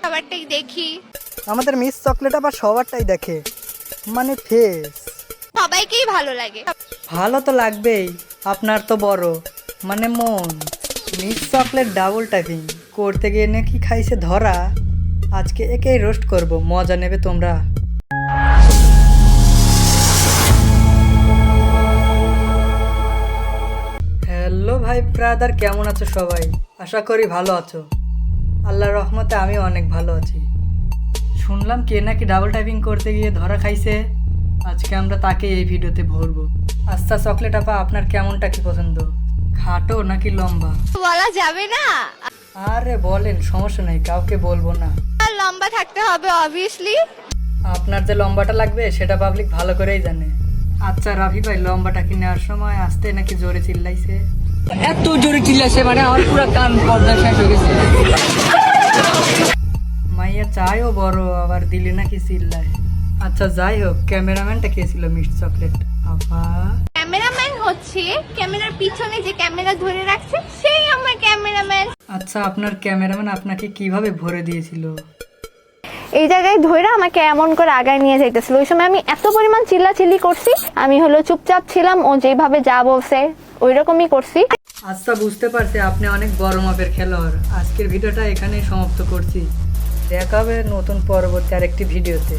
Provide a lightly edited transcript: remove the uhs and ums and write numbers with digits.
সবারটাই দেখি। আমাদের miss chocolate আবার সবারটাই দেখে, মানে ফেস। সবাইকেই ভালো লাগে। ভালো তো লাগবেই, আপনার তো বড় মানে মন। মিস চকলেট ডাবল টাইপিং করতে গিয়ে নাকি খাইছে ধরা। আজকে একেই রোস্ট করব, মজা নেবে তোমরা। হ্যালো ভাই ব্রাদার, কেমন আছো সবাই? আশা করি ভালো আছো। আল্লাহর রহমতে আমি অনেক ভালো আছি। শুনলাম কে নাকি ডাবল টাইপিং করতে গিয়ে ধরা খাইছে। আজকে আমরা তাকে এই ভিডিওতে ভরবো। আচ্ছা চকলেট আপা, আপনার কেমনটা কি পছন্দ, খাটো নাকি লম্বা? বলা যাবে না। আরে বলেন, সমস্যা নেই, কাউকে বলবো না। আর লম্বা থাকতে হবে অবভিয়াসলি। আপনার যে লম্বাটা লাগবে সেটা পাবলিক ভালো করেই জানে। আচ্ছা রাফি ভাই, লম্বাটা কি নেওয়ার সময় আসতে নাকি জোরে চিল্লাইছে? এত জোরে চিল্লাছে মানে আমার পুরো কান পর্দা শেষ হয়ে গেছে। মাইয়া চাইও বড়, আবার দিলে নাকি চিল্লায়। আচ্ছা যাই হোক, ক্যামেরাম্যানটা কে ছিল মিস চকলেট আপা? ক্যামেরাম্যান হচ্ছে ক্যামেরার পিছনে যে ক্যামেরা ধরে রাখছে সেই আমার ক্যামেরাম্যান। আচ্ছা, আপনার ক্যামেরাম্যান আপনাকে কিভাবে ভরে দিয়েছিল? এই জায়গায় ধরে আমাকে এমন করে আগায় নিয়ে যাইতেছিল। ওই সময় আমি এত পরিমাণ চিল্লাচিল্লি করছি, আমি হলো চুপচাপ ছিলাম, ও যেভাবে যা বলছে ওই রকমই করছি। আচ্ছা বুঝতে পারছি, আপনি অনেক বড় মাপের খেলোয়াড়। আজকের ভিডিওটা এখানেই সমাপ্ত করছি। দেখা হবে নতুন পরবর্তী আরেকটি ভিডিওতে।